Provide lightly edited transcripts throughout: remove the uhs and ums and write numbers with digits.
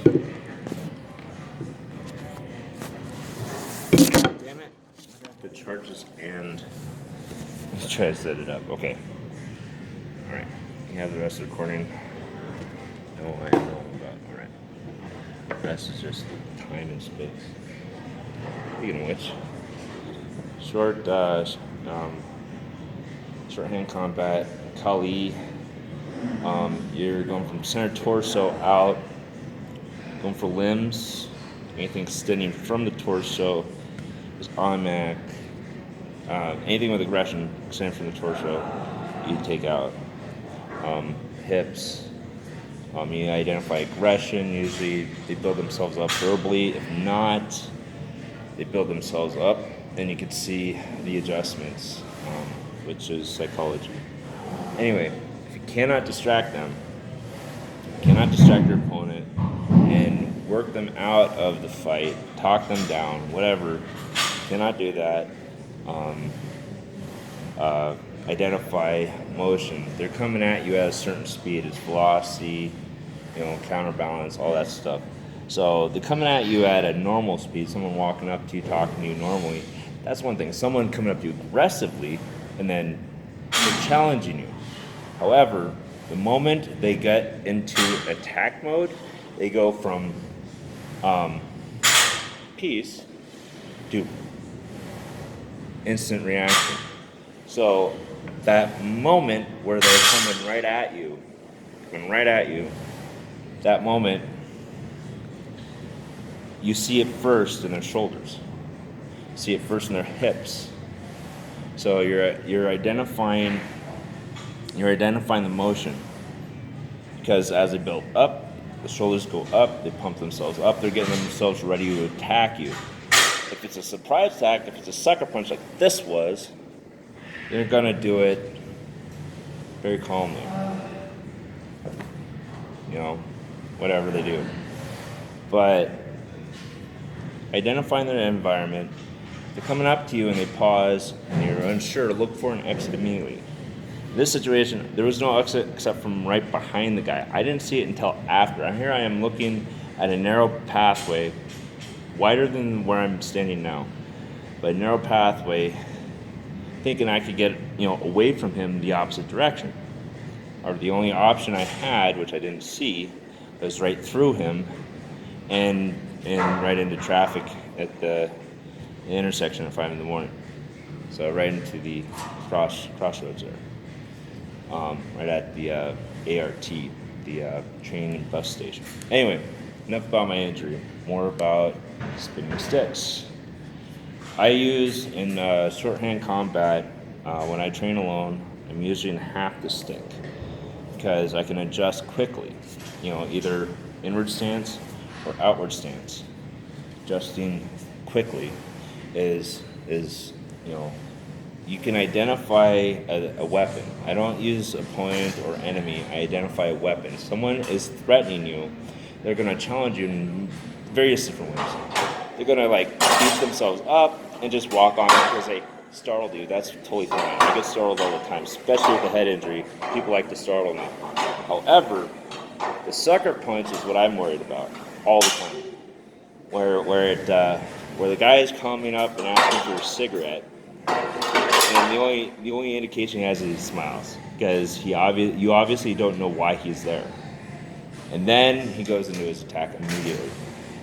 Damn it. I have to charge this and let's try to set it up. Okay. Alright. You have the rest of the recording. No, I know about. Alright. The rest is just time and space. Speaking of which, short hand combat, Kali. You're going from center torso out, going for limbs. Anything extending from the torso is automatic. Anything with aggression extending from the torso, you take out. Hips. You identify aggression. Usually they build themselves up verbally. If not, they build themselves up. And you can see the adjustments, which is psychology. Anyway, if you cannot distract them, you cannot distract your opponent and work them out of the fight, talk them down, whatever, you cannot do that. Identify motion. They're coming at you at a certain speed. It's velocity, counterbalance, all that stuff. So they're coming at you at a normal speed. Someone walking up to you, talking to you normally. That's one thing. Someone coming up to you aggressively and then they're challenging you. However, the moment they get into attack mode, they go from peace to instant reaction. So that moment where they're coming right at you, that moment, you see it first in their shoulders. You see it first in their hips. So you're identifying the motion. Because as they build up, the shoulders go up, they pump themselves up, they're getting themselves ready to attack you. If it's a surprise attack, if it's a sucker punch like this was, they're gonna do it very calmly. Whatever they do. But identifying their environment, they're coming up to you and they pause and you're unsure, look for an exit immediately. In this situation, there was no exit except from right behind the guy. I didn't see it until after. Here I am looking at a narrow pathway, wider than where I'm standing now, but a narrow pathway, thinking I could get away from him the opposite direction. Or the only option I had, which I didn't see, was right through him and right into traffic at the intersection at 5 a.m. So right into the crossroads there. Right at the ART, the train and bus station. Anyway, enough about my injury. More about spinning sticks. I use in shorthand combat, when I train alone, I'm using half the stick because I can adjust quickly, either inward stance or outward stance. Adjusting quickly is you can identify a weapon. I don't use opponent or enemy. I identify a weapon. Someone is threatening you. They're going to challenge you in various different ways. They're going to beat themselves up and just walk on it because they startled you. That's totally fine. I get startled all the time, especially with a head injury. People like to startle me. However, the sucker punch is what I'm worried about all the time. Where the guy is coming up and asking for a cigarette, and the only indication he has is he smiles because you obviously don't know why he's there, and then he goes into his attack immediately,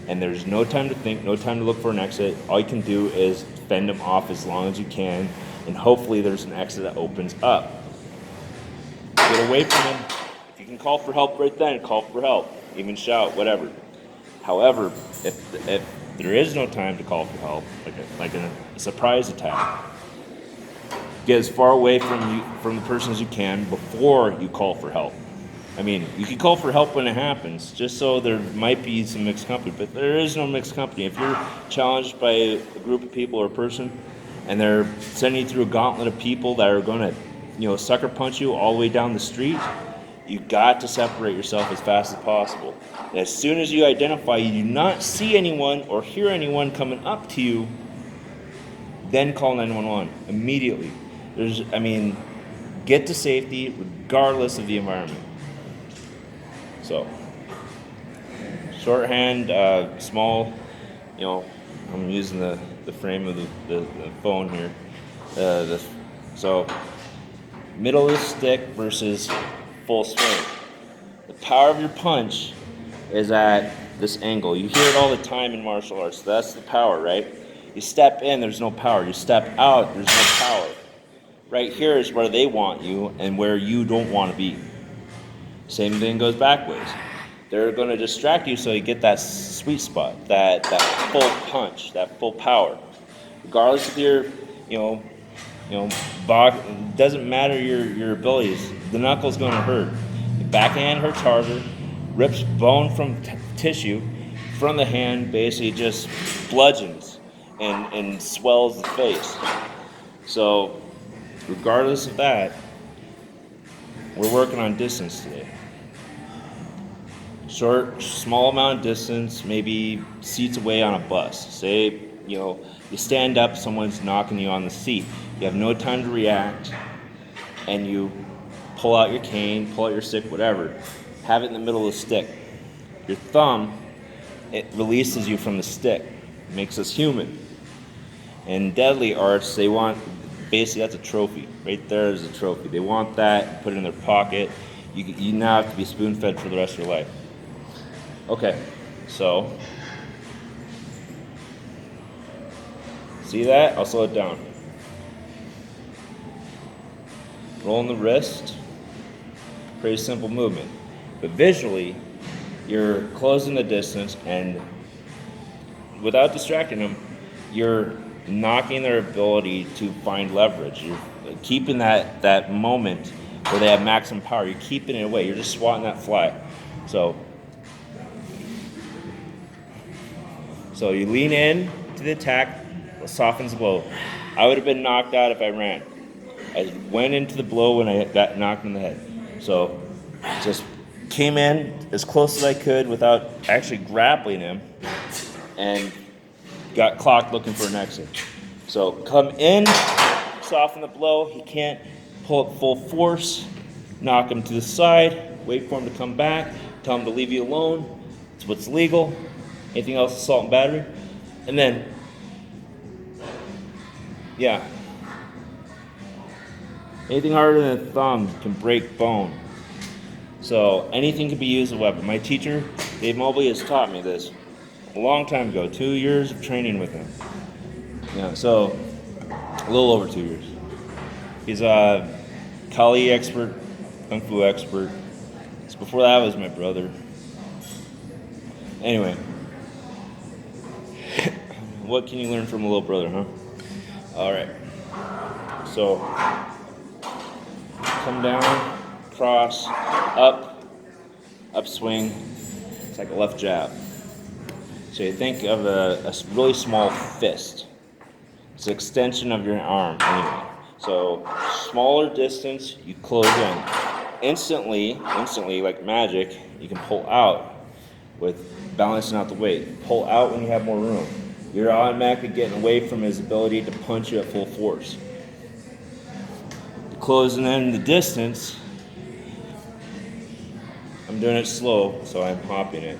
and there's no time to think, no time to look for an exit. All you can do is fend him off as long as you can, and hopefully there's an exit that opens up. Get away from him. If you can call for help right then, call for help, even shout, whatever. However, if there is no time to call for help, like a surprise attack, get as far away from the person as you can before you call for help. I mean, you can call for help when it happens, just so there might be some mixed company, but there is no mixed company. If you're challenged by a group of people or a person, and they're sending you through a gauntlet of people that are going to, sucker punch you all the way down the street, you got to separate yourself as fast as possible. And as soon as you identify you do not see anyone or hear anyone coming up to you, then call 911 immediately. Get to safety regardless of the environment. So, Shorthand, small, I'm using the frame of the phone here. So, middle of the stick versus full swing. The power of your punch is at this angle. You hear it all the time in martial arts. That's the power, right? You step in, there's no power. You step out, there's no power. Right here is where they want you and where you don't want to be. Same thing goes backwards. They're going to distract you so you get that sweet spot, that full punch, that full power. Regardless of your, doesn't matter your abilities. The knuckle's going to hurt. The backhand hurts harder, rips bone from tissue. From the hand basically just bludgeons and swells the face. So, regardless of that, we're working on distance today. Short, small amount of distance, maybe seats away on a bus. Say, you stand up, someone's knocking you on the seat. You have no time to react, and you pull out your cane, pull out your stick, whatever. Have it in the middle of the stick. Your thumb, it releases you from the stick. It makes us human. In deadly arts, they want, basically that's a trophy. Right there is a trophy. They want that, put it in their pocket. You now have to be spoon-fed for the rest of your life. Okay, so, see that? I'll slow it down. Rolling the wrist, pretty simple movement. But visually, you're closing the distance, and without distracting them, you're knocking their ability to find leverage. You're keeping that moment where they have maximum power. You're keeping it away. You're just swatting that fly. So you lean in to the attack, softens the blow. I would have been knocked out if I ran. I went into the blow when I got knocked in the head. So just came in as close as I could without actually grappling him, and got clocked looking for an exit. So come in, soften the blow. He can't pull it full force. Knock him to the side. Wait for him to come back. Tell him to leave you alone. It's what's legal. Anything else, assault and battery. And then, anything harder than a thumb can break bone. So anything can be used as a weapon. My teacher, Dave Mobley, has taught me this a long time ago. 2 years of training with him. So a little over 2 years. He's a Kali expert, Kung Fu expert. So before that was my brother. Anyway. What can you learn from a little brother, huh? All right. So, come down, cross, up swing. It's like a left jab. So you think of a really small fist. It's an extension of your arm, anyway. So, smaller distance, you close in. Instantly, like magic, you can pull out with balancing out the weight. Pull out when you have more room. You're automatically getting away from his ability to punch you at full force. Closing in the distance, I'm doing it slow, so I'm hopping it.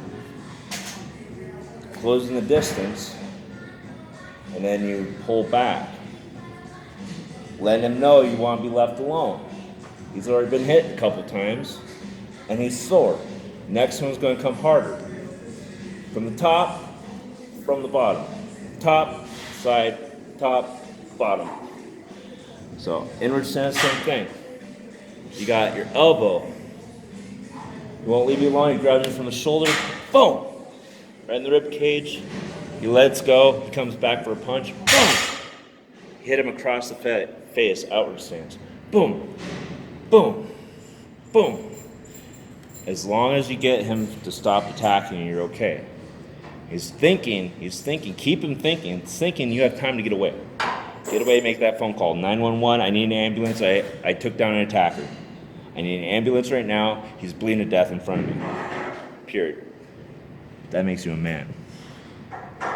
Closing the distance, and then you pull back. Letting him know you want to be left alone. He's already been hit a couple times, and he's sore. Next one's going to come harder. From the top, from the bottom. Top, side, top, bottom. So, inward stance, same thing. You got your elbow. He won't leave you alone. He grabs you from the shoulder. Boom! Right in the rib cage. He lets go. He comes back for a punch. Boom! Hit him across the face, outward stance. Boom! Boom! Boom! As long as you get him to stop attacking, you're okay. He's thinking, keep him thinking. He's thinking you have time to get away. Get away, make that phone call. 911, I need an ambulance. I took down an attacker. I need an ambulance right now. He's bleeding to death in front of me. Period. That makes you a man.